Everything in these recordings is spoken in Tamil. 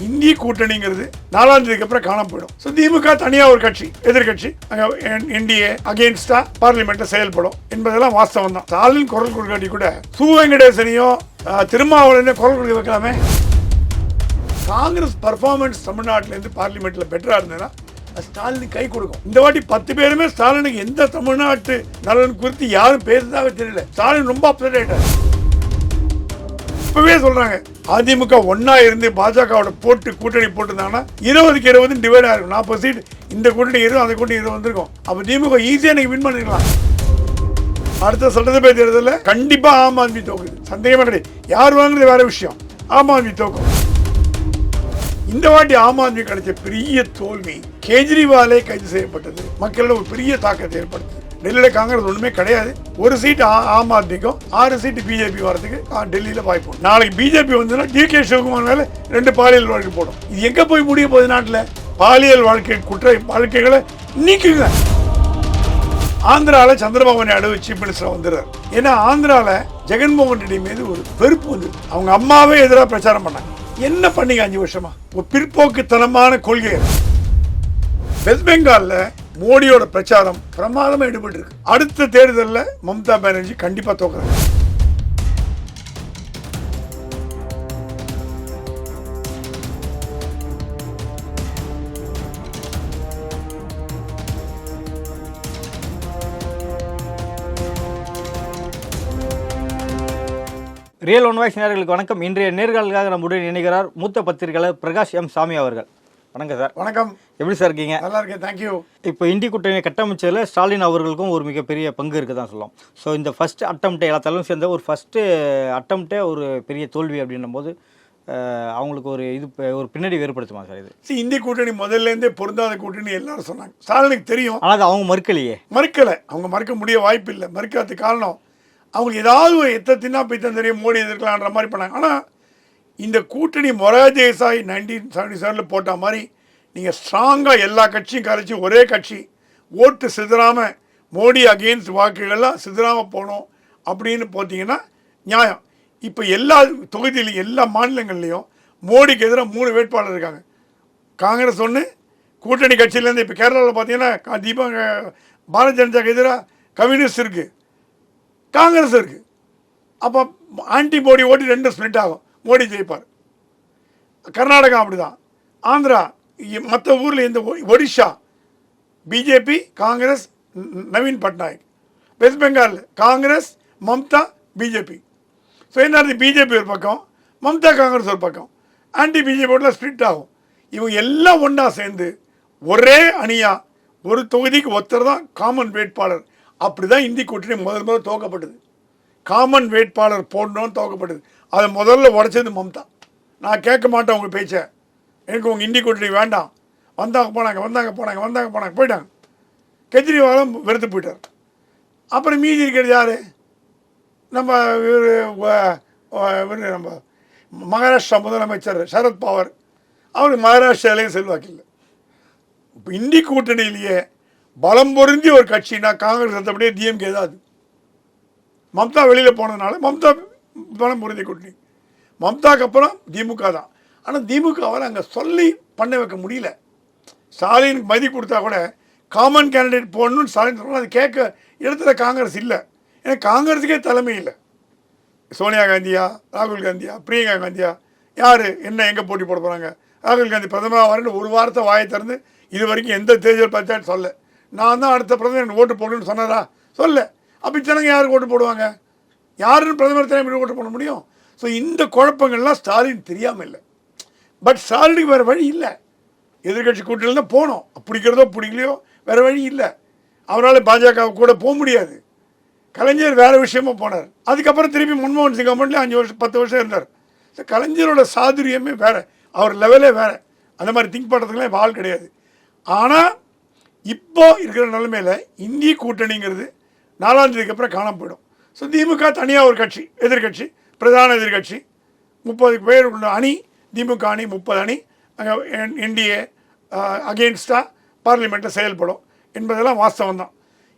இந்திய கூட்டணிங்கிறது 4ஆம் தேதிக்கு அப்புறம் காணாம போயிடும். ஸோ திமுக தனியா ஒரு கட்சி, எதிர்கட்சி என்டிஏ அகெயின்ஸ்டா பார்லிமெண்ட்ல செயல்படும் என்பதெல்லாம் வாஸ்தவம் தான். ஸ்டாலின் குரல் கொடுக்காட்டி கூட சு வெங்கடேசனையும் திருமாவளவனையும் குரல் கொடுக்க வைக்கலாமே. காங்கிரஸ் பர்ஃபார்மன்ஸ் தமிழ்நாட்டில இருந்து பார்லிமெண்ட்ல பெட்டரா இருந்ததுன்னா ஸ்டாலினுக்கு கை கொடுக்கும். இந்த வாட்டி 10 பேருமே ஸ்டாலினுக்கு எந்த தமிழ்நாட்டு நலன் குறித்து யாரும் பேசுறதாக தெரியல. ஸ்டாலின் ரொம்ப அப்செட் ஆயிட்டார். இப்பவே சொல்றாங்க அதிமுக ஒன்னா இருந்து பாஜகவோட போட்டு கூட்டணி போட்டுருந்தாங்கன்னா 20க்கு 20 டிவைட் ஆயிருக்கும். 40 சீட் இந்த கூட்டணி 20, அந்த கூட்டணி 20 வந்திருக்கும். அப்ப திமுக ஈஸியா நீங்க வின் பண்ணிருக்கலாம். அடுத்த சட்டசபை தேர்தலில் கண்டிப்பா ஆம் ஆத்மி தோக்குது, சந்தேகமே கிடையாது. யார் வாங்குறது வேற விஷயம், ஆம் ஆத்மி தோக்கும். இந்த வாட்டி ஆம் ஆத்மி கிடைச்ச பெரிய தோல்வி கேஜ்ரிவாலே கைது செய்யப்பட்டது மக்களிடம் ஒரு பெரிய தாக்கத்தை ஏற்படுத்துது. டெல்லியில காங்கிரஸ் ஒண்ணுமே கிடையாது. ஒரு சீட் ஆம் ஆத்மிக்கும் 6 சீட் பிஜேபி வரதுக்கு டெல்லியில வாய்ப்பு. நாளைக்கு பிஜேபி வந்து டிகே சிவகுமார் மேல 2 பாலியல் வழக்கு போடும். இது எங்க போய் முடிய போகுது? நாட்டில் பாலியல் வாழ்க்கைகளை நீக்குங்க. ஆந்திரால சந்திரபாபு நாயுடு சீஃப் மினிஸ்டர் வந்துடுறாரு. ஏன்னா ஆந்திரால ஜெகன்மோகன் ரெட்டி மீது ஒரு வெறுப்பு வந்து அவங்க அம்மாவே எதிராக பிரச்சாரம் பண்ணாங்க. என்ன பண்ணீங்க 5 வருஷமா? ஒரு பிற்போக்குத்தனமான கொள்கை. வெஸ்ட் பெங்கால்ல மோடியோட பிரச்சாரம் பிரமாதமா ஈடுபட்டு இருக்கு. அடுத்த தேர்தலில் மம்தா பானர்ஜி கண்டிப்பா தோக்குறாங்க. ரியல் ஒன் வாய்ஸ் நேயர்களுக்கு வணக்கம். இன்றைய நேர்காணலுக்காக நம்முடன் இணைகிறார் மூத்த பத்திரிகையாளர் பிரகாஷ் எம் சாமி அவர்கள். வணக்கம் சார். வணக்கம். எப்படி சார் இருக்கீங்க? நல்லா இருக்கேன், தேங்க்யூ. இப்போ இந்தி கூட்டணியை கட்டமைச்சதில் ஸ்டாலின் அவர்களுக்கும் ஒரு மிகப்பெரிய பங்கு இருக்குது தான் சொல்லலாம். ஸோ இந்த ஃபஸ்ட்டு அட்டம்ப்டே எல்லாத்தாலும் சேர்ந்த ஒரு ஃபஸ்ட்டு அட்டம்ப்டே ஒரு பெரிய தோல்வி அப்படின்னும் போது அவங்களுக்கு ஒரு பின்னாடி ஏற்படுத்துமா சார் இது? இந்திய கூட்டணி முதல்லேருந்தே பொருந்தாத கூட்டணி எல்லாரும் சொன்னாங்க. ஸ்டாலினுக்கு தெரியும், ஆனால் அது அவங்க மறுக்கலை. அவங்க மறுக்க முடிய வாய்ப்பு இல்லை. மறுக்காததுக்கு காரணம் அவங்களுக்கு ஏதாவது ஒரு எத்தத்தினா பித்தம் தெரியும், மோடி எதிர்க்கலான்ற மாதிரி பண்ணாங்க. ஆனால் இந்த கூட்டணி மொரார்ஜி தேசாய் 1977 போட்ட மாதிரி நீங்கள் ஸ்ட்ராங்காக எல்லா கட்சியும் கரைச்சி ஒரே கட்சி ஓட்டு சிதறாமல் மோடி அகெயின்ஸ்ட் வாக்குகள்லாம் சிதறாமல் போகணும் அப்படின்னு போட்டிங்கன்னா நியாயம். இப்போ எல்லா தொகுதியிலையும் எல்லா மாநிலங்கள்லேயும் மோடிக்கு எதிராக 3 வேட்பாளர் இருக்காங்க. காங்கிரஸ் ஒன்று, கூட்டணி கட்சியிலேருந்து இப்போ கேரளாவில் பார்த்தீங்கன்னா பாரதிய ஜனதாக்கு எதிராக கம்யூனிஸ்ட் இருக்குது, காங்கிரஸ் இருக்குது. அப்போ ஆன்டி மோடி ஓட்டு 2 ஸ்ப்ளிட் ஆகும், மோடி ஜெயிப்பார். கர்நாடகா அப்படி தான், ஆந்திரா, மற்ற ஊரில் இந்த Odisha BJP Congress Naveen Patnaik, west Bengal Congress Mamata BJP. So என்ன பிஜேபி ஒரு பக்கம், மம்தா காங்கிரஸ் ஒரு பக்கம், ஆன்டி பிஜேபி ஓட்டில் ஸ்ப்ளிட் ஆகும். இவங்க எல்லாம் ஒன்றா சேர்ந்து ஒரே அணியாக ஒரு தொகுதிக்கு ஒருத்தர் தான் காமன் வேட்பாளர். அப்படி தான் இந்தி கூட்டணி முதல்ல துவக்கப்பட்டது. காமன் வேட்பாளர் போடணும்னு துவக்கப்பட்டது. அதை முதல்ல உடைச்சது மம்தா. நான் கேட்க மாட்டேன் உங்கள் பேச்சை, எனக்கு உங்கள் இந்தி கூட்டணி வேண்டாம், வந்தாங்க போயிட்டாங்க. கெஜ்ரிவாலும் வெறுத்து போயிட்டார். அப்புறம் மீதி இருக்கிறது யார்? நம்ம நம்ம மகாராஷ்டிரா முதலமைச்சர் சரத்பவார். அவருக்கு மகாராஷ்டிராலேயும் செல்வாக்கு இல்லை. இப்போ இந்தி கூட்டணியிலேயே பலம் பொருந்தி ஒரு கட்சினா காங்கிரஸ் மற்றபடியே டிஎம்கே தான். அது மம்தா வெளியில் போனதுனால மம்தா பலம் பொருந்தி கூட்டணி. மம்தாக்கு அப்புறம் திமுக தான். ஆனால் திமுகவால் அங்கே சொல்லி பண்ண வைக்க முடியல. ஸ்டாலினுக்கு மதி கொடுத்தா கூட காமன் கேண்டிடேட் போடணும்னு ஸ்டாலின் சொன்னால் அது கேட்க இடத்துல காங்கிரஸ் இல்லை. ஏன்னா காங்கிரஸுக்கே தலைமை இல்லை. சோனியா காந்தியா, ராகுல் காந்தியா, பிரியங்கா காந்தியா, யார் என்ன எங்கே போட்டி போட போகிறாங்க? ராகுல் காந்தி பிரதமராக வரேன்னு ஒரு வாரத்தை வாயை திறந்து இது வரைக்கும் எந்த தேர்தல் பஞ்சாயத்து சொல்ல. நான் தான் அடுத்த பிரதமர் எனக்கு ஓட்டு போடணும்னு சொன்னாரா? சொல்ல. அப்படி ஜனங்க யாருக்கு ஓட்டு போடுவாங்க? யாருன்னு பிரதமர் தலைமையில் ஓட்டு போட முடியும்? ஸோ இந்த குழப்பங்கள்லாம் ஸ்டாலின் தெரியாமல் இல்லை. பட் ஸ்டாலினுக்கு வேறு வழி இல்லை. எதிர்கட்சி கூட்டணியில் தான் போனோம். பிடிக்கிறதோ பிடிக்கலையோ வேறு வழி இல்லை. அவரால் பாஜக கூட போக முடியாது. கலைஞர் வேறு விஷயமா போனார். அதுக்கப்புறம் திருப்பி மன்மோகன் சிங் கவர்மெண்ட்லேயே 5 வருஷம் 10 வருஷம் இருந்தார். ஸோ கலைஞரோட சாதுரியமே வேறு, அவர் லெவலே வேறு. அந்த மாதிரி திங்க் பண்ணுறதுக்குலாம் இப்போ ஆள் கிடையாது. ஆனால் இப்போ இருக்கிற நிலைமையில் இந்திய கூட்டணிங்கிறது 4ஆம் தேதிக்கு அப்புறம் காணாம போயிடும். ஸோ திமுக தனியாக ஒரு கட்சி, எதிர்கட்சி, பிரதான எதிர்கட்சி, 30 பேர் உள்ள அணி, திமுக அணி 30 அணி, அங்கே என்டிஏ அகெயின்ஸ்டாக பார்லிமெண்ட்டில் செயல்படும் என்பதெல்லாம் வாஸ்தவம் தான்.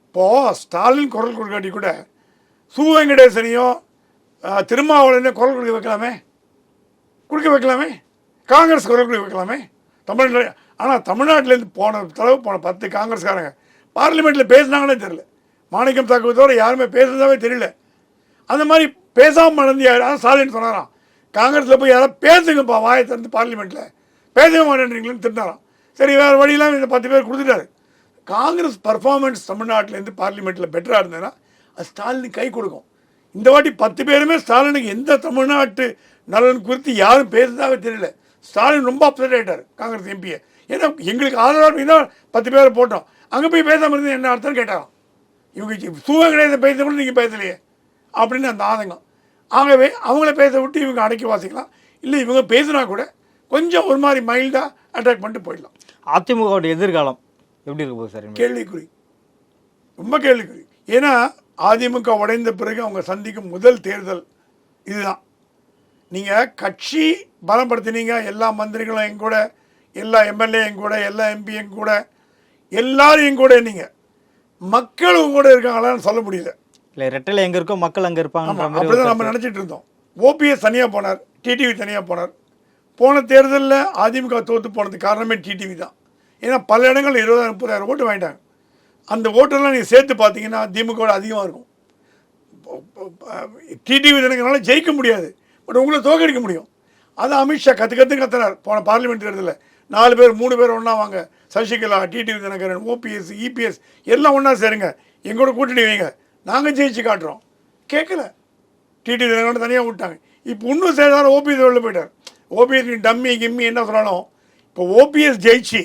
இப்போது ஸ்டாலின் குரல் கொடுக்காட்டி கூட சு வெங்கடேசனையும் திருமாவளவனையும் குரல் கொடுக்க வைக்கலாமே. காங்கிரஸ் குரல் கொடுக்க வைக்கலாமே தமிழ்நாடு. ஆனால் தமிழ்நாட்டிலேருந்து போன 10 காங்கிரஸ்காரங்க பார்லிமெண்ட்டில் பேசுனாங்கன்னே தெரியல. மாணிக்கம் தாக்கூரை தவிர யாருமே பேசுறதாவே தெரியல. அந்த மாதிரி பேசாமல் நடந்து யாராவது ஸ்டாலின் சொன்னாராம், காங்கிரஸில் போய் யாராவது பேசுங்கப்பா வாயை திறந்து பார்லிமெண்ட்டில் பேசவே மாட்டேன்றீங்களேன்னு திட்டினாராம். சரி, வேறு வழியெல்லாம் இந்த 10 பேர் கொடுத்துட்டாரு. காங்கிரஸ் பர்ஃபார்மன்ஸ் தமிழ்நாட்டிலேருந்து பார்லிமெண்ட்டில் பெட்டராக இருந்ததுன்னா அது ஸ்டாலினுக்கு கை கொடுக்கும். இந்த வாட்டி 10 பேருமே ஸ்டாலினுக்கு எந்த தமிழ்நாட்டு நலன் குறித்து யாரும் பேசுறதாவே தெரியல. ஸ்டாலின் ரொம்ப அப்செட் ஆகிட்டார் காங்கிரஸ் எம்பியை. ஏன்னா எங்களுக்கு ஆதரவாக தான் 10 பேரை போட்டோம், அங்கே போய் பேசாமல் இருந்து என்ன அர்த்தம் கேட்டாராம். இவங்க சூவம் கிடையாது பேச கூட நீங்கள் பேசலையே அப்படின்னு அந்த ஆதங்கம். ஆகவே அவங்கள பேச விட்டு இவங்க அடக்கி வாசிக்கலாம். இல்லை இவங்க பேசுனா கூட கொஞ்சம் ஒரு மாதிரி மைல்டாக அட்டாக் பண்ணிட்டு போயிடலாம். அதிமுகவுடைய எதிர்காலம் எப்படி இருக்க போகுது சார்? கேள்விக்குறி, ரொம்ப கேள்விக்குறி. ஏன்னா அதிமுக உடைந்த பிறகு அவங்க சந்திக்கும் முதல் தேர்தல் இதுதான். நீங்கள் கட்சி பலப்படுத்தினீங்க, எல்லா மந்திரிகளும் எங்க கூட, எல்லா எம்எல்ஏ எங்க கூட, எல்லா எம்பி எங்க கூட, எல்லாரும் எங்க கூட, நீங்கள் மக்கள் உங்க கூட இருக்காங்களான்னு சொல்ல முடியல. இல்லை ரெட்டலை எங்கே இருக்கோ மக்கள் அங்கே இருப்பாங்க. அப்படிதான் நம்ம நினச்சிட்டு இருந்தோம். ஓபிஎஸ் தனியாக போனார், டிடிவி தனியாக போனார். போன தேர்தலில் அதிமுக தோற்று போனதுக்கு காரணமே டிடிவி தான். ஏன்னா பல இடங்கள் 20,000-30,000 ஓட்டு வாங்கிட்டாங்க. அந்த ஓட்டெல்லாம் நீங்கள் சேர்த்து பார்த்தீங்கன்னா திமுக அதிகமாக இருக்கும். டிடிவி நினைக்கிறனால ஜெயிக்க முடியாது, பட் உங்களை தோக்கடிக்க முடியும். அதை அமித்ஷா கத்துறார். போன பார்லிமெண்ட் தேர்தலில் 4 பேர் 3 பேர் ஒன்றா வாங்க, Sasikala, TTV Dhinakaran, OPS, EPS எல்லாம் ஒன்றா சேருங்க, எங்களோட கூட்டணி வைங்க, நாங்கள் ஜெயிச்சு காட்டுறோம். கேட்கல, டிடிவி தினகரன் தனியாக விட்டாங்க. இப்போ இன்னும் சேர்ந்தாலும் ஓபிஎஸ் வெளில போயிட்டார். ஓபிஎஸ் டம்மி கிம்மி என்ன சொன்னாலும் இப்போ ஓபிஎஸ் ஜெயிச்சு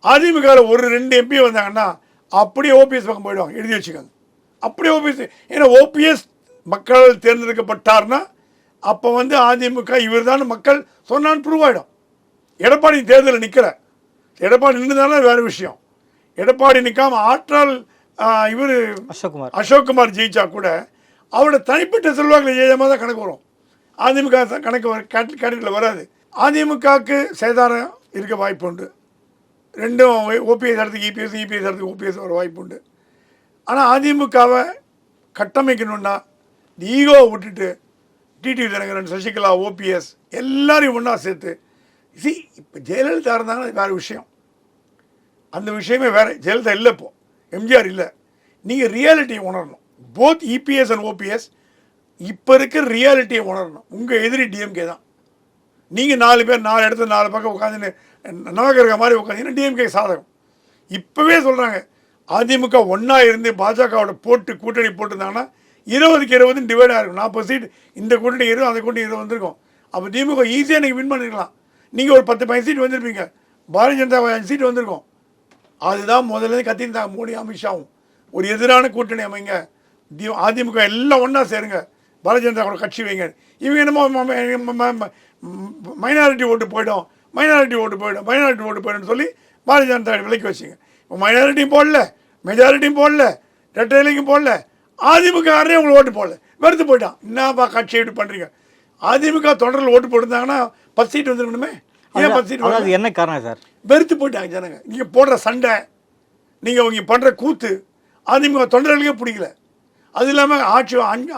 அதிமுகவில் ஒரு 2 எம்பி வந்தாங்கன்னா அப்படியே ஓபிஎஸ் பக்கம் போயிடுவாங்க, எழுதி வச்சுக்கோங்க. அப்படியே ஓபிஎஸ், ஏன்னா ஓபிஎஸ் மக்களால் தேர்ந்தெடுக்கப்பட்டார்னா அப்போ அதிமுக இவர் தான் மக்கள் சொன்னான்னு ப்ரூவ் ஆகிடும். எடப்பாடி தேர்தலில் நிற்கல, எடப்பாடி நின்றுதானே வேறு விஷயம். எடப்பாடி நிற்காம ஆற்றால் இவர் அசோக்குமார் ஜெயிச்சா கூட அவரோட தனிப்பட்ட செல்வாக்கில் ஜெயிச்சமாக தான் கணக்கு வரும். அதிமுக கணக்கு கேட்டகரியில் வராது. அதிமுகவுக்கு சேதாரம் இருக்க வாய்ப்பு உண்டு. ரெண்டும் ஓபிஎஸ் இடத்துக்கு இபிஎஸ், இபிஎஸ் இடத்துக்கு ஓபிஎஸ் வர வாய்ப்பு உண்டு. ஆனால் அதிமுகவை கட்டமைக்கணுன்னா ஈகோவை விட்டுட்டு டிடிவி தினகரன், சசிகலா, ஓபிஎஸ் எல்லாரையும் ஒன்றா சேர்த்து இப்போ ஜெயலலிதா இருந்தாங்கன்னா அது வேறு விஷயம். அந்த விஷயமே வேறு. ஜெயலலிதா இல்லை, இப்போ எம்ஜிஆர் இல்லை. நீங்கள் ரியாலிட்டியை உணரணும். போத் இபிஎஸ் அண்ட் ஓபிஎஸ் இப்போ இருக்கிற ரியாலிட்டியை உணரணும். உங்கள் எதிரி டிஎம்கே தான். நீங்கள் 4 பேர் 4 இடத்துல 4 பக்கம் உட்காந்துன்னு நவகிரக மாதிரி உட்காந்தீங்கன்னா டிஎம்கே சாதகம். இப்போவே சொல்கிறாங்க அதிமுக ஒன்றா இருந்து பாஜகவோட போட்டு கூட்டணி போட்டிருந்தாங்கன்னா 20க்கு 20 டிவைட் ஆகிருக்கும். 40 சீட் இந்த கூட்டணி 20, அந்த கூட்டணி 20 வந்திருக்கும். அப்போ திமுக ஈஸியாக நீங்கள் வின் பண்ணிருக்கலாம். நீங்கள் ஒரு 10-15 சீட் வந்திருப்பீங்க, பாரதிய ஜனதா 5 சீட் வந்திருக்கும். அதுதான் முதல்ல கத்திருந்தாங்க மோடி அமித்ஷாவும். ஒரு எதிரான கூட்டணி அமைங்க, அதிமுக எல்லாம் ஒன்றா சேருங்க, பாரதிய ஜனதா கூட கட்சி வைங்க. இவங்க என்னமோ மைனாரிட்டி ஓட்டு போய்டும், மைனாரிட்டி ஓட்டு போய்டும்னு சொல்லி பாரதிய ஜனதா விலைக்கு வச்சிங்க. இப்போ மைனாரிட்டியும் போடல, மெஜாரிட்டியும் போடல, ரெட்டையிலையும் போடல, அதிமுக யாரையும் உங்களுக்கு ஓட்டு போடல, வெறுத்து போயிட்டான். என்னப்பா கட்சி எப்படி பண்ணுறீங்க? அதிமுக தொடரில் ஓட்டு போட்டிருந்தாங்கன்னா 10 சீட் வந்துருக்கணுமே. ஏன் 10 சீட்? என்ன காரணம் சார்? வெறுத்து போயிட்டாங்க ஜனங்க. நீங்கள் போடுற சண்டை, நீங்கள் அவங்க பண்ணுற கூத்து அதிமுக தொண்டர்களுக்கே பிடிக்கல. அது இல்லாமல்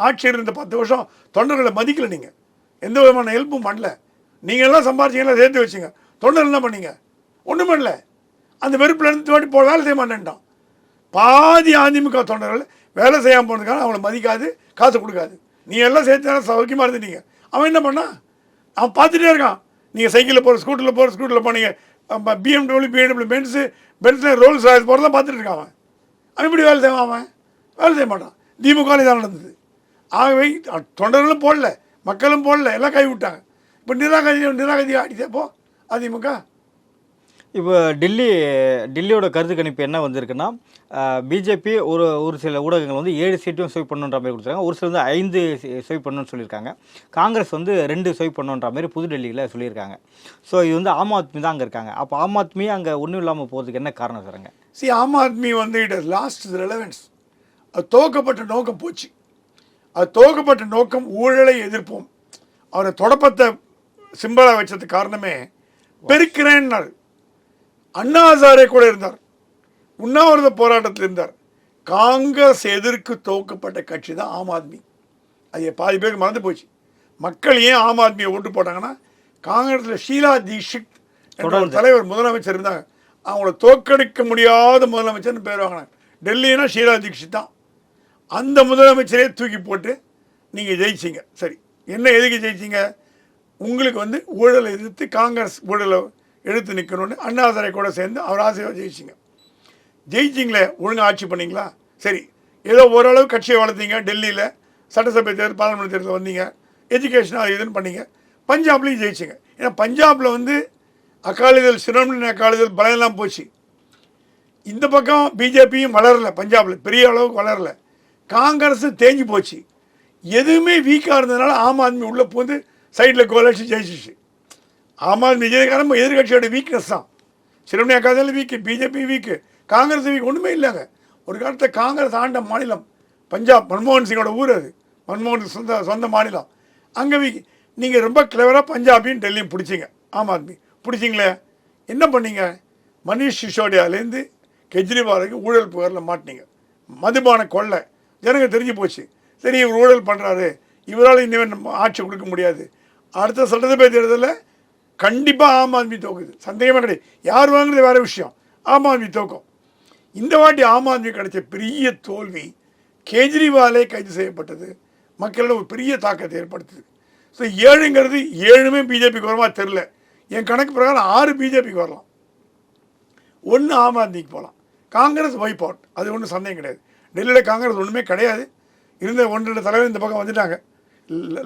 ஆட்சி இருந்த 10 வருஷம் தொண்டர்களை மதிக்கலை. நீங்கள் எந்த விதமான ஹெல்ப்பும் பண்ணல. நீங்கள் எல்லாம் சம்பாரிச்சிங்கலாம் சேர்த்து வச்சுங்க, தொண்டர்கள் என்ன பண்ணீங்க? ஒன்றும் பண்ணல. அந்த வெறுப்பில் இருந்து வாட்டி வேலை செய்ய மாட்டேன்ட்டான். பாதி அதிமுக தொண்டர்கள் வேலை செய்யாமல் போனதுக்காக அவங்கள மதிக்காது, காசு கொடுக்காது. நீங்கள் எல்லாம் சேர்த்து சௌக்கியமாக இருந்துட்டீங்க. அவன் என்ன பண்ணான்? அவன் பார்த்துட்டே இருக்கான். நீங்கள் சைக்கிளில் போகிற, ஸ்கூட்டரில் போனீங்க, பிஎம்டபிள்யூ, பென்ஸில் ரோல்ஸ் ராய்ஸ் போகிறதெல்லாம் பார்த்துட்டு இருக்கான். அவன் இப்படி வேலை செய்வான்? அவன் வேலை செய்ய மாட்டான். திமுகவில் தான் நடந்தது. ஆகவே தொண்டர்களும் போடல, மக்களும் போடல, எல்லாம் கை விட்டாங்க. இப்போ நிராகதி ஆடிச்சப்போ அதிமுக. இப்போ டெல்லியோட கருத்து கணிப்பு என்ன வந்திருக்குன்னா, பிஜேபி ஒரு சில ஊடகங்கள் 7 சீட்டும் ஸ்வைப் பண்ணுன்ற மாதிரி கொடுத்துருக்காங்க. ஒரு சில 5 ஸ்வைப் பண்ணணும்னு சொல்லியிருக்காங்க. காங்கிரஸ் 2 ஸ்வைப் பண்ணுன்ற மாதிரி புதுடெல்லியில் சொல்லியிருக்காங்க. ஸோ இது ஆம் ஆத்மி தான் அங்கே இருக்காங்க. அப்போ ஆம் ஆத்மி அங்கே ஒன்றும் இல்லாமல் போகிறதுக்கு என்ன காரணம் சார்? அங்கே Aam Aadmi it has lost relevance. அது துவக்கப்பட்ட நோக்கம் போச்சு. அது துவக்கப்பட்ட நோக்கம் ஊழலை எதிர்ப்போம். அவரை தொடப்பத்தை சிம்பலாக வச்சது காரணமே பெருக்கிறேன்னாரு. அண்ணா ஹசாரே கூட இருந்தார், உண்ணாவிரத போராட்டத்தில் இருந்தார். காங்கிரஸ் எதிர்க்கு துவக்கப்பட்ட கட்சி தான் ஆம் ஆத்மி. அது பாதி பேருக்கு மறந்து போச்சு. மக்கள் ஏன் ஆம் ஆத்மியை ஓட்டு போட்டாங்கன்னா காங்கிரஸில் ஷீலா தீக்ஷித் என்ற ஒரு தலைவர் முதலமைச்சர் இருந்தாங்க. அவங்கள தோற்கடிக்க முடியாத முதலமைச்சர்னு பேர் வாங்கினாங்க. டெல்லினா ஷீலா தீக்ஷித் தான். அந்த முதலமைச்சரே தூக்கி போட்டு நீங்கள் ஜெயிச்சிங்க. சரி, என்ன எதுக்கு ஜெயிச்சிங்க? உங்களுக்கு வந்து ஊழலை எதிர்த்து காங்கிரஸ் ஊழலை எடுத்து நிற்கணும்னு அண்ணாதுரை கூட சேர்ந்து அவர் ஆசையாக ஜெயிச்சிங்க. ஜெயிச்சிங்களே, ஒழுங்காக ஆட்சி பண்ணிங்களா? சரி, ஏதோ ஓரளவு கட்சியை வளர்த்தீங்க. டெல்லியில் சட்டசபை தேர்தல், பாராளுமன்ற தேர்தல் வந்தீங்க, எஜுகேஷனாக இதுன்னு பண்ணீங்க. பஞ்சாப்லேயும் ஜெயிச்சிங்க. ஏன்னா பஞ்சாபில் வந்து அகாலிதள், சிரோமணி அகாலிதள் பலம்லாம் போச்சு. இந்த பக்கம் பிஜேபியும் வளரல, பஞ்சாபில் பெரிய அளவுக்கு வளரல. காங்கிரஸ் தேஞ்சு போச்சு. எதுவுமே வீக்காக இருந்ததுனால ஆம் ஆத்மி உள்ளே போந்து சைடில் கோலட்சி ஜெயிச்சிச்சு. ஆம் ஆத்மி ஜெயிக்காரம்ப எதிர்கட்சியோட வீக்னஸ் தான். Shiromani Akali Dal weak, BJP weak, Congress weak ஒன்றுமே இல்லைங்க. ஒரு காலத்தில் காங்கிரஸ் ஆண்ட மாநிலம் பஞ்சாப், மன்மோகன் சிங்கோட ஊர் அது. மன்மோகன் சொந்த மாநிலம். அங்கே வீக். நீங்கள் ரொம்ப கிளவராக பஞ்சாபையும் டெல்லியும் பிடிச்சிங்க. ஆம் ஆத்மி பிடிச்சிங்களே, என்ன பண்ணீங்க? மனிஷ் சிசோடியாலேருந்து கெஜ்ரிவாலுக்கு ஊழல் புகாரில் மாட்டினீங்க. மதுபான கொள்ளை ஜனங்க தெரிஞ்சு போச்சு. சரி, இவர் ஊழல் பண்ணுறாரு, இவரால் இனிமேல் ஆட்சி கொடுக்க முடியாது. அடுத்த சட்டசபை தேர்தலில் கண்டிப்பாக ஆம் ஆத்மி தோக்குது, சந்தேகமே கிடையாது. யார் வாங்குறது வேறு விஷயம், ஆம் ஆத்மி தோக்கும். இந்த வாட்டி ஆம் ஆத்மி கிடைச்ச பெரிய தோல்வி, கெஜ்ரிவாலே கைது செய்யப்பட்டது மக்களிடம் ஒரு பெரிய தாக்கத்தை ஏற்படுத்துது. ஸோ 7ங்கிறது 7மே பிஜேபிக்கு வருமா தெரில. என் கணக்கு பிரகாரம் 6 பிஜேபிக்கு வரலாம், 1 ஆம் ஆத்மிக்கு போகலாம். காங்கிரஸ் வைப் அவுட், அது ஒன்றும் சந்தேகம் கிடையாது. டெல்லியில் காங்கிரஸ் ஒன்றுமே கிடையாது. இருந்த 1-2 தலைவர் இந்த பக்கம் வந்துட்டாங்க.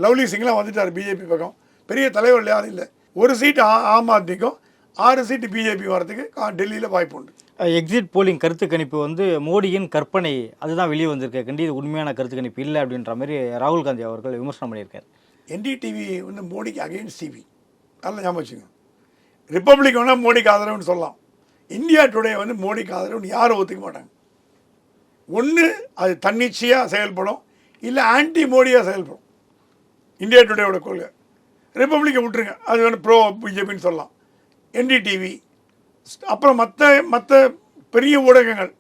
லவ்லி சிங்லாம் வந்துட்டார் பிஜேபி பக்கம். பெரிய தலைவர்கள் யாரும் இல்லை. ஒரு சீட்டு ஆம் ஆத்மிக்கும் 6 சீட்டு பிஜேபி வரதுக்கு டெல்லியில் வாய்ப்பு உண்டு. எக்ஸிட் போலிங் கருத்து கணிப்பு வந்து மோடியின் கற்பனை அதுதான் வெளியே வந்திருக்க கண்டி, இது உண்மையான கருத்து கணிப்பு இல்லை அப்படின்ற மாதிரி ராகுல் காந்தி அவர்கள் விமர்சனம் பண்ணியிருக்காரு. என்டிடிவி வந்து மோடிக்கு அகெயின்ஸ்ட் டிவி, நல்லா ஞாபகம் வச்சுங்க. ரிப்பப்ளிக் வேணால் மோடிக்கு ஆதரவுன்னு சொல்லலாம். இந்தியா டுடே வந்து மோடிக்கு ஆதரவுன்னு யாரும் ஒத்துக்க மாட்டாங்க. ஒன்று அது தன்னிச்சையாக செயல்படும், இல்லை ஆன்டி மோடியாக செயல்படும். இந்தியா டுடேவோட கொள்கை. ரிப்பப்ளிக்கை விட்டுருங்க, அது வேணும் ப்ரோ பிஜேபின்னு சொல்லலாம். என்டிடிவி அப்புறம் மற்ற பெரிய ஊடகங்கள்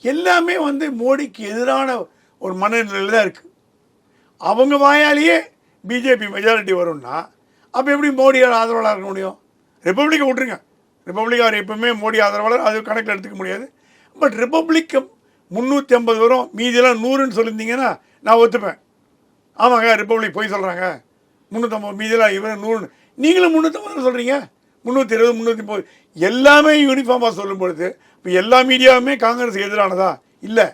எல்லாமே வந்து மோடிக்கு எதிரான ஒரு மனநிலையில் தான் இருக்குது. அவங்க வாயாலேயே பிஜேபி மெஜாரிட்டி வரும்னா அப்போ எப்படி மோடியோட ஆதரவாளர் இருக்க முடியும்? ரிப்பப்ளிக்கை விட்டுருங்க, ரிப்பப்ளிக் அவர் எப்பவுமே மோடி ஆதரவாளர், அது கணக்கில் எடுத்துக்க முடியாது. பட் ரிப்பப்ளிக்கு 350 வரும், மீதியெல்லாம் 100ன்னு சொல்லியிருந்தீங்கன்னா நான் ஒத்துப்பேன். ஆமாங்க, ரிப்பப்ளிக் போய் சொல்கிறாங்க, 350 மீதியெல்லாம் இவன் 100. நீங்களும் 350 சொல்கிறீங்க, 320 330 எல்லாமே யூனிஃபார்மாக சொல்லும் பொழுது இப்போ எல்லா மீடியாவுமே காங்கிரஸுக்கு எதிரானதா? இல்லை,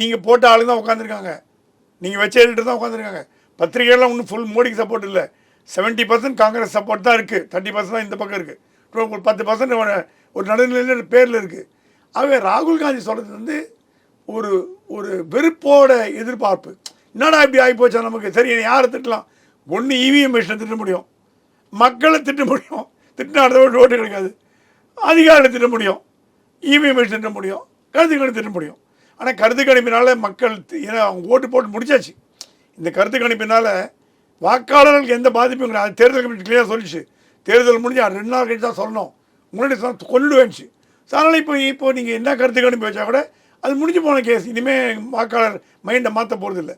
நீங்கள் போட்ட ஆளுங்க தான் உட்காந்துருக்காங்க, நீங்கள் வச்ச எடிட்டர் தான் உட்காந்துருக்காங்க. பத்திரிகைலாம் ஒன்றும் ஃபுல் மோடிக்கு சப்போர்ட் இல்லை. 70% காங்கிரஸ் சப்போர்ட் தான் இருக்குது, 30% தான் இந்த பக்கம் இருக்குது. 10% ஒரு நடுநிலையில் பேரில் இருக்குது. ஆகவே ராகுல் காந்தி சொல்கிறது வந்து ஒரு ஒரு வெறுப்போட எதிர்பார்ப்பு. என்னடா இப்படி ஆகிப்போச்சா நமக்கு? சரி, யாரை திட்டலாம்? ஒன்று இவிஎம் மிஷினை திட்ட முடியும், மக்களை திட்ட முடியும், திட்டினா அடுத்த ஓட்டு கிடைக்காது. அதிகாரிகளை திட்ட முடியும், இவிஎம் மிஷின் திட்ட முடியும், கருத்து கணிப்பு திட்ட முடியும். ஆனால் கருத்து கணிப்பினால மக்கள் ஏன்னா அவங்க ஓட்டு போட்டு முடிச்சாச்சு. இந்த கருத்து கணிப்பினால் வாக்காளர்களுக்கு எந்த பாதிப்பும் கிடையாது. அது தேர்தல் கமிஷன் கிளியராக சொல்லிச்சு. தேர்தல் முடிஞ்சு 2 நாள் கழிச்சு தான் சொல்லணும், முன்னாடி சொன்ன கொள்ளுவேன்ச்சு. அதனால் இப்போ நீங்கள் என்ன கருத்து கணிப்பு வச்சா கூட அது முடிஞ்சு போன கேஸ். இனிமேல் வாக்காளர் மைண்டை மாற்ற போகிறது இல்லை.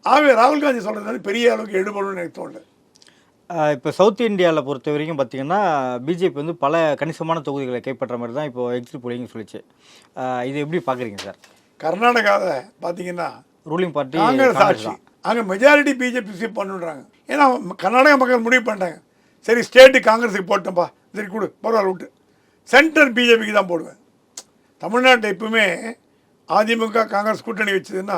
ஆகவே ராகுல் காந்தி சொல்கிறது வந்து பெரிய அளவுக்கு எடுபடும்னு எனக்கு தோணல. இப்போ சவுத் இந்தியாவில் பொறுத்த வரைக்கும் பார்த்திங்கன்னா பிஜேபி வந்து பல கணிசமான தொகுதிகளை கைப்பற்ற மாதிரி தான் இப்போ எக்ஸிட் போலிங் சொல்லிச்சு. இது எப்படி பார்க்குறீங்க சார்? கர்நாடகாவில் பார்த்தீங்கன்னா ரூலிங் பார்ட்டி காங்கிரஸ் ஆட்சி, அங்கே மெஜாரிட்டி பிஜேபி ஸ்வீப் பண்ணுறாங்க. ஏன்னா கர்நாடகா மக்கள் முடிவு பண்ணிட்டாங்க, சரி ஸ்டேட்டு காங்கிரஸுக்கு போட்டோம்ப்பா, சரி கொடு பரவாயில்ல விட்டு, சென்ட்ரல் பிஜேபிக்கு தான் போடுவேன். தமிழ்நாட்டில் எப்பவுமே அதிமுக காங்கிரஸ் கூட்டணி வச்சதுன்னா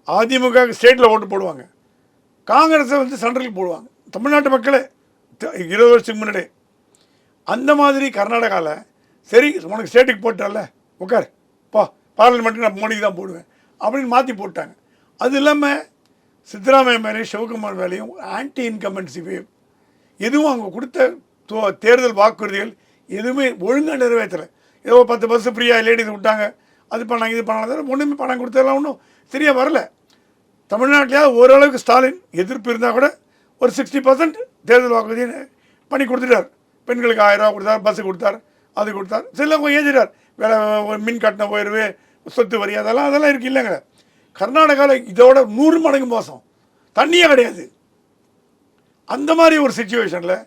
அதிமுக ஸ்டேட்டில் ஓட்டு போடுவாங்க, காங்கிரஸை வந்து சென்ட்ரலுக்கு போடுவாங்க தமிழ்நாட்டு மக்களே 20 வருஷத்துக்கு முன்னாடி. அந்த மாதிரி கர்நாடகாவில் சரி உனக்கு ஸ்டேட்டுக்கு போட்டால உட்கார் பா, பார்லிமெண்ட்டுக்கு நான் மோடிக்கு தான் போடுவேன் அப்படின்னு மாற்றி போட்டாங்க. அது இல்லாமல் சித்தராமையா மேலேயும் சிவகுமார் மேலேயும் ஆன்டி இன்கம்பன்சி வேவ், எதுவும் அவங்க கொடுத்த தேர்தல் வாக்குறுதிகள் எதுவுமே ஒழுங்காக நிறைவேற்றலை. ஏதோ 10 பஸ் ஃப்ரீயாக லேடிஸ் விட்டாங்க, அது பண்ணாங்க இது பண்ணாங்க, ஒன்றுமே பணம் கொடுத்ததெல்லாம் ஒன்றும் சரியாக வரல. தமிழ்நாட்டிலேயாவது ஓரளவுக்கு ஸ்டாலின் எதிர்ப்பு இருந்தால் கூட ஒரு 60% தேர்தல் வாக்குறுதி பண்ணி கொடுத்துட்டார். பெண்களுக்கு 1000 ரூபா கொடுத்தார், பஸ்ஸு கொடுத்தார், அது கொடுத்தார். சிலவங்க ஏஞ்சிட்டார், வேலை மின் கட்டண உயர்வு, சொத்து வரி, அதெல்லாம் இருக்குது இல்லைங்க. கர்நாடகாவில் இதோட 100 மடங்கு மோசம், தண்ணியே கிடையாது. அந்த மாதிரி ஒரு சுச்சுவேஷனில்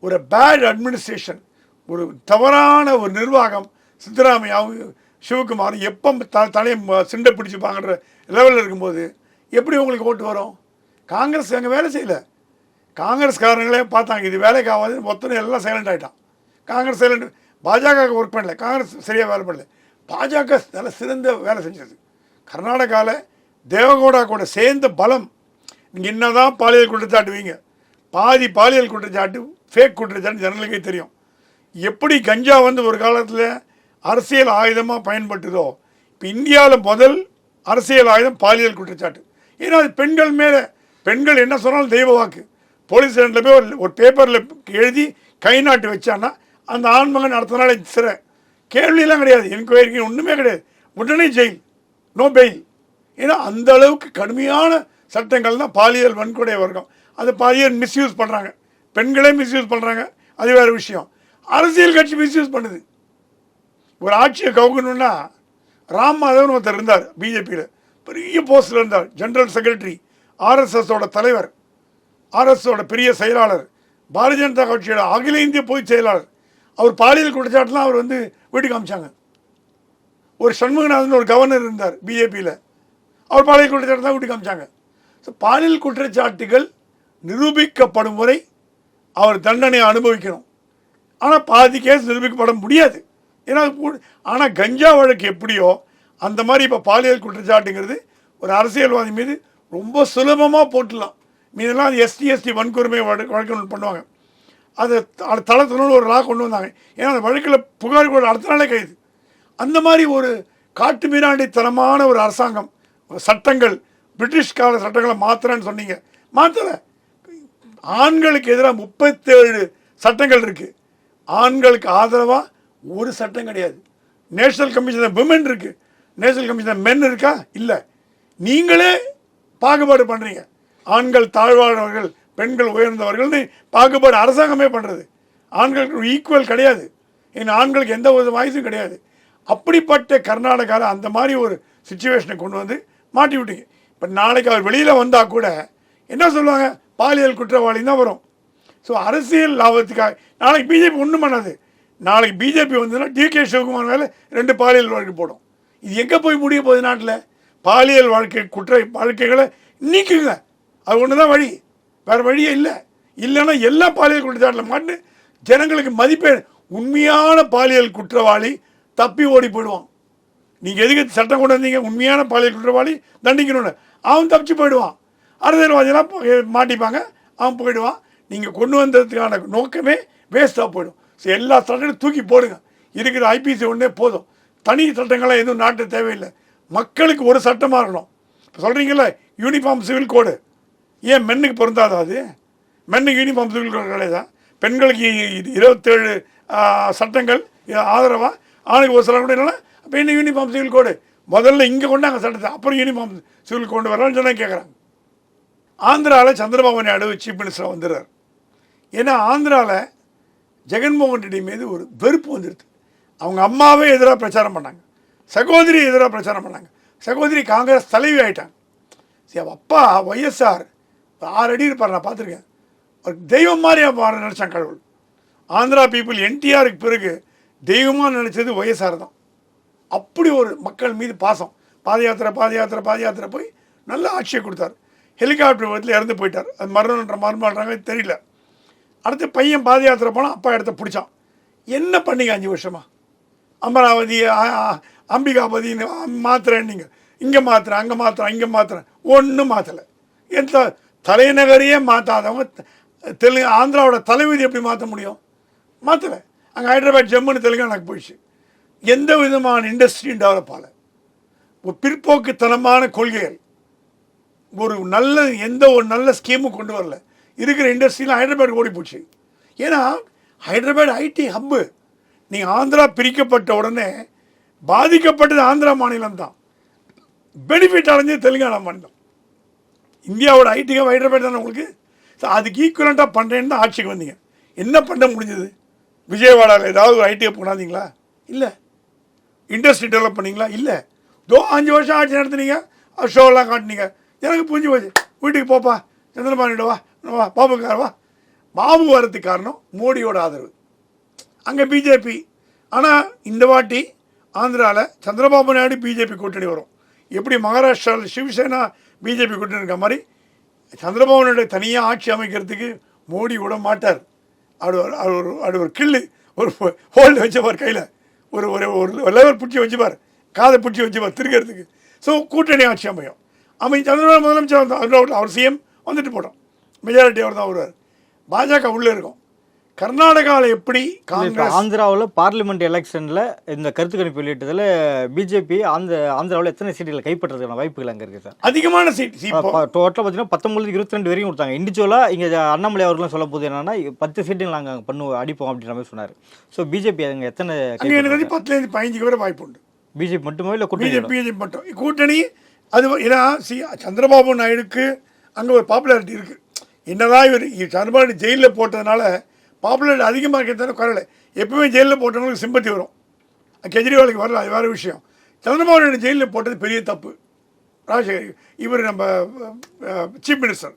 ஒரு பேட் அட்மினிஸ்ட்ரேஷன், ஒரு தவறான ஒரு நிர்வாகம், சித்தராமையாவும் சிவகுமாரும் எப்போ தலையை சிண்டை பிடிச்சிப்பாங்கன்ற லெவலில் இருக்கும்போது எப்படி உங்களுக்கு ஓட்டு வரும்? காங்கிரஸ் அங்கே வேலை செய்யலை. காங்கிரஸ்காரங்களே பார்த்தாங்க இது வேலைக்கு ஆகாது, மொத்தம் எல்லாம் சைலண்ட் ஆகிட்டான். காங்கிரஸ் சைலண்ட். பாஜக ஒர்க் பண்ணல, காங்கிரஸ் சரியாக வேலை பண்ணல. பாஜக நல்ல சிறந்த வேலை செஞ்சது. கர்நாடகாவில் தேவகவுடா கூட சேர்ந்த பலம். நீங்கள் என்ன தான் பாலியல் குற்றச்சாட்டு வைங்க, பாதி பாலியல் குற்றச்சாட்டு ஃபேக் குற்றச்சாட்டு ஜனங்களுக்கே தெரியும். எப்படி கஞ்சா வந்து ஒரு காலத்தில் அரசியல் ஆயுதமாக பயன்பட்டுதோ, இப்போ இந்தியாவில் முதல் அரசியல் ஆயுதம் பாலியல் குற்றச்சாட்டு. ஏன்னா அது பெண்கள் மேலே, பெண்கள் என்ன சொன்னாலும் தெய்வ வாக்கு. போலீஸ் ஸ்டேஷனில் போய் ஒரு பேப்பரில் எழுதி கை நாட்டு வச்சான்னா அந்த ஆண்மகன் அடுத்த நாளே சிறை. கேள்வியெல்லாம் கிடையாது, என்கொயரிக்கு ஒன்றுமே கிடையாது, உடனே ஜெயில், நோ பெயில். ஏன்னா அந்த அளவுக்கு கடுமையான சட்டங்கள் தான் பாலியல் வன்கொடை வர்க்கம். அது பாலியல் மிஸ்யூஸ் பண்ணுறாங்க, பெண்களே மிஸ்யூஸ் பண்ணுறாங்க, அது வேறு விஷயம். அரசியல் கட்சி மிஸ்யூஸ் பண்ணுது. ஒரு ஆட்சியை கவுக்கணுன்னா ராம் மாதவன் ஒருத்தர் இருந்தார் பிஜேபியில், பெரிய போஸ்டில் இருந்தார், ஜெனரல் செக்ரட்டரி, ஆர்எஸ்எஸோட தலைவர், ஆர்எஸ்எஸோட பெரிய செயலாளர், பாரதிய ஜனதா கட்சியோட அகில இந்திய பொதுச் செயலாளர். அவர் பாலியல் குற்றச்சாட்டுலாம் அவர் வந்து வீட்டுக்கு அமிச்சாங்க. ஒரு சண்முகநாதன் ஒரு கவர்னர் இருந்தார் பிஜேபியில், அவர் பாலியல் குற்றச்சாட்டு தான் வீட்டுக்கு அமிச்சாங்க. ஸோ பாலியல் குற்றச்சாட்டுகள் நிரூபிக்கப்படும் வரை அவர் தண்டனையை அனுபவிக்கணும். ஆனால் பாதி கேஸ் நிரூபிக்கப்பட முடியாது. ஏன்னா ஆனால் கஞ்சா வழக்கு எப்படியோ அந்த மாதிரி இப்போ பாலியல் குற்றச்சாட்டுங்கிறது ஒரு அரசியல்வாதி மீது ரொம்ப சுலபமாக போட்டுடலாம். மீதெல்லாம் எஸ்டி வன்கொடுமை வழக்கு பண்ணுவாங்க. அது தளத்தினோடு ஒரு லா கொண்டு வந்தாங்க. ஏன்னா அந்த வழக்கில் புகார் கூட அடுத்த நாளே கைது. அந்த மாதிரி ஒரு காட்டு மீனாண்டித்தனமான ஒரு அரசாங்கம், சட்டங்கள், பிரிட்டிஷ் கால சட்டங்களை மாற்றுறேன்னு சொன்னீங்க, மாற்றலை. ஆண்களுக்கு எதிராக 37 சட்டங்கள் இருக்குது. ஆண்களுக்கு ஆதரவாக ஒரு சட்டம் கிடையாது. நேஷனல் கமிஷன் ஆஃப் விமன் இருக்குது, நேஷனல் கமிஷன் ஆஃப் மென் இருக்கா? இல்லை. நீங்களே பாகுபாடு பண்ணுறீங்க. ஆண்கள் தாழ்வானவர்கள், பெண்கள் உயர்ந்தவர்கள்னு பாகுபாடு அரசாங்கமே பண்ணுறது. ஆண்களுக்கு ஈக்குவல் கிடையாது. ஏன்னா ஆண்களுக்கு எந்த ஒரு வாய்ஸும் கிடையாது. அப்படிப்பட்ட கர்நாடகாவில் அந்த மாதிரி ஒரு சுச்சுவேஷனை கொண்டு வந்து மாட்டி விட்டீங்க. இப்போ நாளைக்கு அவர் வெளியில் வந்தால் கூட என்ன சொல்லுவாங்க? பாலியல் குற்றவாளி தான் வரும். ஸோ அரசியல் லாபத்துக்காக நாளைக்கு பிஜேபி ஒன்றும் பண்ணாது. நாளைக்கு பிஜேபி வந்ததுன்னா டிகே சிவகுமார் மேலே 2 பாலியல் வழக்கு போடும். இது எங்கே போய் முடிய போகுது? நாட்டில் பாலியல் வழக்குகளை நீக்குங்க. அது ஒன்று தான் வழி, வேறு வழியே இல்லை. இல்லைன்னா எல்லா பாலியல் குற்றச்சாட்டில் மாட்டு ஜனங்களுக்கு மதிப்பே. உண்மையான பாலியல் குற்றவாளி தப்பி ஓடி போயிடுவான். நீங்கள் எதுக்கு சட்டம் கொண்டு வந்தீங்க? உண்மையான பாலியல் குற்றவாளி தண்டிக்கணும்னு. அவன் தப்பிச்சு போயிடுவான். அரசியல்வாதியெல்லாம் மாட்டிப்பாங்க, அவன் போயிடுவான். நீங்கள் கொண்டு வந்ததுக்கான நோக்கமே வேஸ்ட்டாக போயிடும். ஸோ எல்லா சட்டங்களும் தூக்கி போடுங்க. இருக்கிற ஐபிசி ஒன்றே போதும். தனி சட்டங்கள்லாம் எதுவும் நாட்டு தேவையில்லை. மக்களுக்கு ஒரு சட்டமாக இருக்கணும். இப்போ சொல்கிறீங்களே யூனிஃபார்ம் சிவில் கோடு, ஏன் மென்னுக்கு பொருந்தாதா? அது மென்னுக்கு யூனிஃபார்ம் சிவில் கோடு கிடையாதா? பெண்களுக்கு 27 சட்டங்கள் ஆதரவாக, ஆணுக்கு ஒரு சட்டம் கூட இல்லைன்னா அப்போ என்ன யூனிஃபார்ம் சிவில் கோடு? முதல்ல இங்கே கொண்டாங்க சட்டத்தை, அப்புறம் யூனிஃபார்ம் சிவில் கோடு வரலான்னு சொன்னால் கேட்குறாங்க. ஆந்திராவில் சந்திரபாபு நாயுடு சீஃப் மினிஸ்டராக வந்துடுறார். ஏன்னா ஆந்திராவில் ஜெகன்மோகன் ரெட்டி மீது ஒரு வெறுப்பு வந்துடுது. அவங்க அம்மாவே எதிராக பிரச்சாரம் பண்ணாங்க, சகோதரி எதிராக பிரச்சாரம் பண்ணாங்க. சகோதரி காங்கிரஸ் தலைவி ஆகிட்டாங்க. சரி, அப்பா ஒய்எஸ்ஆர் 6 அடி இருப்பார், நான் பார்த்துருக்கேன். ஒரு தெய்வம் மாதிரியாக நினச்சாங்க கடவுள். ஆந்திரா பீப்புள் என்டிஆருக்கு பிறகு தெய்வமாக நினச்சது ஒய்எஸ்ஆர் தான். அப்படி ஒரு மக்கள் மீது பாசம். பாத யாத்திரை போய் நல்ல ஆட்சியை கொடுத்தார். ஹெலிகாப்டர் விபத்தில் இறந்து போயிட்டார். அது மரணம்ன்றாங்க தெரியல. அடுத்து பையன் பாத யாத்திரை போனால் அப்பா இடத்த பிடிச்சான். என்ன பண்ணீங்க 5 வருஷமா? அமராவதி, அம்பிகாபதினு மாத்திரேன். நீங்கள் இங்கே மாத்திரேன், அங்கே மாத்திரேன், ஒன்றும் மாற்றலை. எந்த தலைநகரையே மாற்றாதவங்க ஆந்திராவோட தலைவிதி எப்படி மாற்ற முடியும்? மாற்றலை. அங்கே ஹைதராபாத், ஜம்முன்னு தெலுங்கானாக்கு போயிடுச்சு. எந்த விதமான இண்டஸ்ட்ரியும் டெவலப் ஆகலை. ஒரு பிற்போக்குத்தனமான கொள்கைகள், எந்த ஒரு நல்ல ஸ்கீமும் கொண்டு வரல. இருக்கிற இண்டஸ்ட்ரியில் ஹைதராபாத் ஓடி போச்சு. ஏன்னா ஹைதராபாத் ஐடி ஹப்பு. நீங்கள் ஆந்திரா பிரிக்கப்பட்ட உடனே பாதிக்கப்பட்டது ஆந்திரா மாநிலம் தான், பெனிஃபிட் அடைஞ்சது தெலுங்கானா மாநிலம். இந்தியாவோட ஐடி ஹப் ஹைதராபாத் தானே உங்களுக்கு. ஸோ அதுக்கு ஈக்குவலண்ட்டாக பண்ணுறேன்னு தான் ஆட்சிக்கு வந்தீங்க. என்ன பண்ண முடிஞ்சது? விஜயவாடாவில் ஏதாவது ஒரு ஐடி ஹப் கொண்டாந்தீங்களா? இல்லை. இண்டஸ்ட்ரி டெவலப் பண்ணிங்களா? இல்லை. 5 வருஷம் ஆட்சி நடத்துனீங்க, ஷோலாம் காட்டினீங்க. எனக்கு புரிஞ்சு போச்சு. வீட்டுக்கு போப்பா, சந்திரபாபு வா, பாபுக்கார் வா, பாபு வரதுக்கு காரணம் மோடியோட ஆதரவு. அங்கே பிஜேபி. ஆனால் இந்த வாட்டி ஆந்திராவில் சந்திரபாபு நாயுடு பிஜேபி கூட்டணி வரும். எப்படி மகாராஷ்டிராவில் சிவசேனா பிஜேபி கூட்டணி இருக்க மாதிரி சந்திரபாபு நாயுடு தனியாக ஆட்சி அமைக்கிறதுக்கு மோடி விட மாட்டார். அது ஒரு கில்லு, ஒரு ஹோல்டு வச்சுப்பார் கையில், ஒரு ஒரு லெவல் பிடிச்சி வச்சுப்பார், காதை பிடிச்சி வச்சுப்பார் திருக்கிறதுக்கு. ஸோ கூட்டணி ஆட்சி அமையும். சந்திரபாபு முதலமைச்சர் அவர் சிஎம் வந்துட்டு போட்டோம், மெஜாரிட்டி அவர் தான் வருவார். பாஜக உள்ளே இருக்கும். கர்நாடகாவில் எப்படி காங்கிரஸ் ஆந்திராவில் பார்லிமெண்ட் எலெக்ஷனில் இந்த கருத்து கணிப்பு வெளியிட்டதில் பிஜேபி ஆந்திராவில் எத்தனை சீட்டுகளை கைப்பற்றதுக்கான வாய்ப்புகள் அங்கே இருக்குது சார்? அதிகமான சீட் டோட்டலாக பார்த்தீங்கன்னா 19-22 வரைக்கும் கொடுத்தாங்க. இண்டிவிஜுவலாக இங்கே அண்ணாமலை அவர்களும் சொல்ல போது என்னன்னா 10 சீட்டுகள் நாங்கள் அடிப்போம் அப்படின்ற மாதிரி சொன்னார். ஸோ பிஜேபி அங்கே எத்தனை? எனக்கு 10லேருந்து 15 வரை வாய்ப்பு உண்டு. பிஜேபி மட்டுமே இல்லை கூட்டணி? பிஜேபி மட்டும் கூட்டணி. அது ஏன்னா சந்திரபாபு நாயுடுக்கு அங்கே ஒரு பாப்புலாரிட்டி இருக்குது. என்னதான் இவர் சந்திரபாபு நாயுடு ஜெயிலில் போட்டதுனால பாப்புலாரிட்டி அதிகமாக இருக்கிறதால குறையலை. எப்பவுமே ஜெயிலில் போட்டவங்களுக்கு சிம்பத்தி வரும். கெஜ்ரிவாலுக்கு வரல, அது வேறு விஷயம். சந்திரபாபு நாயுடு ஜெயிலில் போட்டது பெரிய தப்பு. ராஜசேகர் இவர் நம்ம சீஃப் மினிஸ்டர்.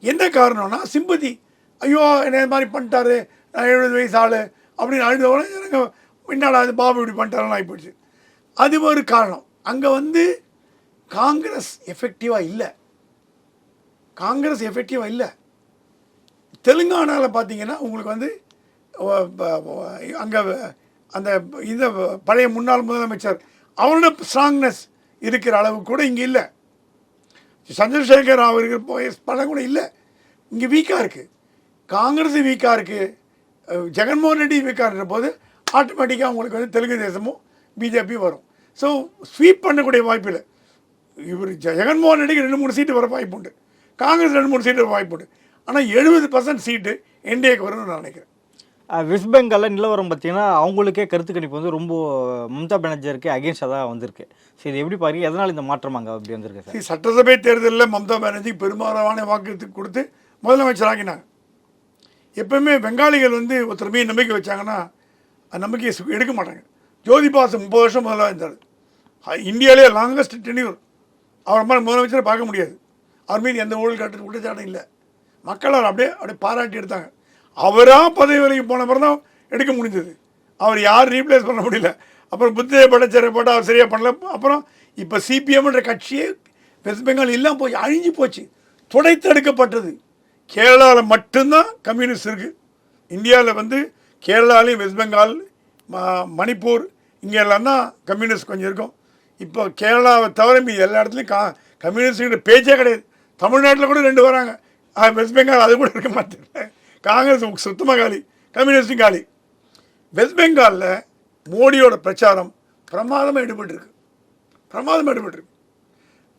என்ன காரணம்னா சிம்பத்தி. ஐயோ என்ன மாதிரி பண்ணிட்டாரு, நான் 70 வயசு ஆள் அப்படின்னு அழுதவொடனே எனக்கு பின்னாடி அது பாபு இப்படி பண்ணிட்டாருன்னு ஆகிப்போச்சு. அது ஒரு காரணம். அங்கே காங்கிரஸ் எஃபெக்டிவாக இல்லை. தெலுங்கானாவில் பார்த்தீங்கன்னா உங்களுக்கு அங்கே அந்த இந்த பழைய முன்னாள் முதலமைச்சர் அவரோட ஸ்ட்ராங்னஸ் இருக்கிற அளவு கூட இங்கே இல்லை. சந்திரசேகர் அவருக்கு படம் கூட இல்லை. இங்கே வீக்காக இருக்குது. காங்கிரஸ் வீக்காக இருக்குது, ஜெகன்மோகன் ரெட்டி வீக்காக இருக்கிற போது ஆட்டோமேட்டிக்காக உங்களுக்கு தெலுங்கு தேசமும் பிஜேபி வரும். ஸோ ஸ்வீப் பண்ணக்கூடிய வாய்ப்பு இல்லை. இவர் ஜெகன்மோகன் ரெட்டிக்கு 2-3 சீட்டு வர வாய்ப்பு உண்டு, காங்கிரஸ் 2-3 சீட்டு வர வாய்ப்பு உண்டு. ஆனால் 70% சீட்டு என்டிஏக்கு வரும்னு நான் நினைக்கிறேன். வெஸ்ட் பெங்காலில் நிலவரம் பார்த்தீங்கன்னா அவங்களுக்கே கருத்து கணிப்பு ரொம்ப மம்தா பானர்ஜிக்கு அகேன்ஸ்டாக தான் வந்திருக்கு. சரி, இது எப்படி பாருங்க, எதனால் இந்த மாற்றம் அங்கே அப்படி வந்திருக்கு சார்? சட்டசபை தேர்தலில் மம்தா பானர்ஜிக்கு பெரும்பாலான வாக்கு கொடுத்து முதலமைச்சர் ஆகினாங்க. எப்பவுமே பெங்காலிகள் ஒருத்தர் மீது நம்பிக்கை வச்சாங்கன்னா நம்பிக்கையை எடுக்க மாட்டாங்க. ஜோதி பாசு 30 வருஷம் முதல்ல இருந்தார். இந்தியாவிலே லாங்கஸ்ட் டென்யூர். அவர் மாதிரி முதலமைச்சரை பார்க்க முடியாது. அவர் மீது எந்த ஊழல் காட்டு குற்றச்சாட்டும் இல்லை. மக்கள் அவர் அப்படியே பாராட்டி எடுத்தாங்க. அவராக பதவி வரைக்கும் போன பிறகு தான் எடுக்க முடிஞ்சது. அவர் யார் ரீப்ளேஸ் பண்ண முடியல. அப்புறம் புத்தே பட்டச்சரை போட்டு அவர் சரியாக பண்ணல. அப்புறம் இப்போ சிபிஎம்ன்ற கட்சியே வெஸ்ட் பெங்கால் எல்லாம் போய் அழிஞ்சு போச்சு, துடைத்தெடுக்கப்பட்டது. கேரளாவில் மட்டும்தான் கம்யூனிஸ்ட் இருக்குது. இந்தியாவில் கேரளாலையும் வெஸ்ட் பெங்கால், மணிப்பூர் இங்கே எல்லாம் தான் கம்யூனிஸ்ட் கொஞ்சம் இருக்கும். இப்போ கேரளாவை தவிர மீது எல்லா இடத்துலையும் கம்யூனிஸ்ட் பேச்சே கிடையாது. தமிழ்நாட்டில் கூட 2 வராங்க. வெஸ்ட் பெங்கால் அது கூட இருக்க மாட்டேன். காங்கிரஸ் சுத்தமாக காலி, கம்யூனிஸ்டும் காலி. வெஸ்ட் பெங்காலில் மோடியோட பிரச்சாரம் பிரமாதமாக ஈடுபட்டுருக்கு.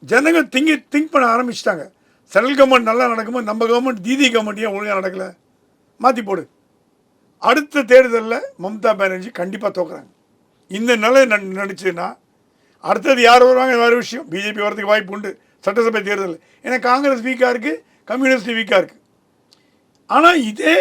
ஜனங்க திங்க் பண்ண ஆரம்பிச்சிட்டாங்க. சென்ட்ரல் கவர்மெண்ட் நல்லா நடக்கும்போது நம்ம கவர்மெண்ட் தீதி கவர்மெண்ட் ஏன் ஒழுங்காக நடக்கலை, மாற்றி போடு. அடுத்த தேர்தலில் மம்தா பானர்ஜி கண்டிப்பாக தோக்குறாங்க. இந்த நிலை நடிச்சுன்னா அடுத்தது யார் வருவாங்க வேறு விஷயம். பிஜேபி வரதுக்கு வாய்ப்பு உண்டு சட்டசபை தேர்தலில். ஏன்னா காங்கிரஸ் வீக்காக இருக்குது, கம்யூனிஸ்ட் வீக்காக இருக்குது. ஆனால் இதே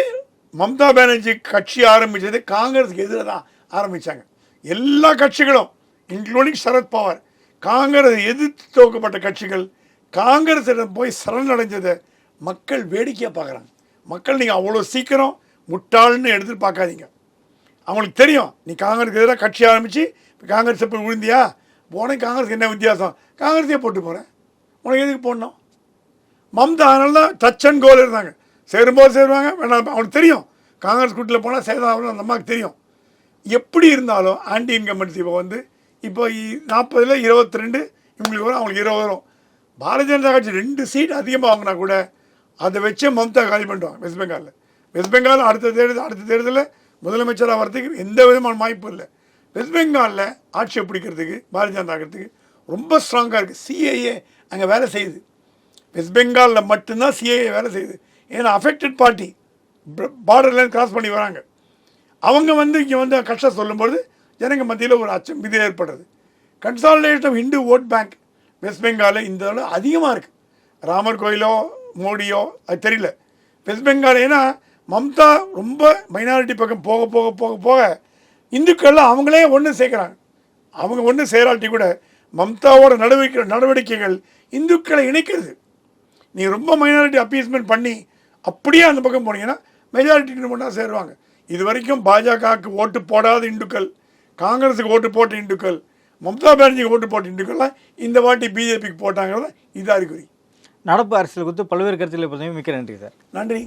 மம்தா பானர்ஜி கட்சி ஆரம்பித்தது காங்கிரஸுக்கு எதிராக தான் ஆரம்பித்தாங்க. எல்லா கட்சிகளும் இன்க்ளூடிங் சரத்பவார், காங்கிரஸ் எதிர்த்து தோக்கப்பட்ட கட்சிகள் காங்கிரஸிடம் போய் சரணடைஞ்சதை மக்கள் வேடிக்கையாக பார்க்குறாங்க. மக்கள் நீங்கள் அவ்வளோ சீக்கிரம் முட்டாள்னு எடுத்துகிட்டு பார்க்காதீங்க. அவங்களுக்கு தெரியும் நீ காங்கிரஸுக்கு எதிராக கட்சி ஆரம்பித்து இப்போ காங்கிரஸை போய் விழுந்தியா, போனேன் காங்கிரஸுக்கு என்ன வித்தியாசம், காங்கிரஸே போட்டு போகிறேன், உனக்கு எதுக்கு போடணும். மம்தா அதனால தான் டச் அண்ட் கோல் இருந்தாங்க. சேரும்போது சேருவாங்க, வேணாம் அவனுக்கு தெரியும் காங்கிரஸ் கூட்டில் போனால் சேதாரம் அந்த அம்மாவுக்கு தெரியும். எப்படி இருந்தாலும் ஆன்டி இன்கம்பன்சி இப்போ 40ல் 22 இவங்களுக்கு வரும், அவங்களுக்கு 20 வரும். பாரதிய ஜனதா கட்சி 2 சீட் அதிகமாக வாங்கினா கூட அதை வச்சே மம்தா காலி பண்ணிடுவாங்க வெஸ்ட் பெங்காலில். வெஸ்ட் பெங்கால் அடுத்த தேர்தலில் முதலமைச்சராக வரதுக்கு எந்த விதமான வாய்ப்பும் இல்லை. வெஸ்ட் பெங்காலில் ஆட்சியை பிடிக்கிறதுக்கு பாரதிய ஜனதா கட்சிக்கு ரொம்ப ஸ்ட்ராங்காக இருக்குது. சிஏஏ அங்கே வேலை செய்யுது. வெஸ்ட் பெங்காலில் மட்டும்தான் சிஏஏ வேலை செய்யுது. ஏன்னா அஃபெக்டட் பார்ட்டி பார்டர்லேருந்து கிராஸ் பண்ணி வராங்க. அவங்க இங்கே கஷ்டம் சொல்லும்போது ஜனங்க மத்தியில் ஒரு அச்சம் இது ஏற்படுறது. Consolidation of Hindu vote bank west பெங்காலில் இந்த அதிகமாக இருக்குது. ராமர் கோயிலோ மோடியோ அது தெரியல. வெஸ்ட் பெங்கால் ஏன்னா மம்தா ரொம்ப மைனாரிட்டி பக்கம் போக போக போக போக இந்துக்கள்லாம் அவங்களே ஒன்று சேர்க்குறாங்க. அவங்க ஒன்று சேராட்டி கூட மம்தாவோட நடவடிக்கைகள் இந்துக்களை இணைக்கிறது. நீ ரொம்ப மைனாரிட்டி அப்பீஸ்மெண்ட் பண்ணி அப்படியே அந்த பக்கம் போனீங்கன்னா மெஜாரிட்டி மட்டும் சேருவாங்க. இது வரைக்கும் பாஜகவுக்கு ஓட்டு போடாத இந்துக்கள், காங்கிரஸுக்கு ஓட்டு போட்ட இந்துக்கள், மம்தா பானர்ஜிக்கு ஓட்டு போட்ட இந்துக்கள்லாம் இந்த வாட்டி பிஜேபிக்கு போட்டாங்கிறத இது அறிகுறி. நடப்பு அரசியல் குறித்து பல்வேறு கருத்துக்களை பற்றி மிக்க நன்றி சார். நன்றி.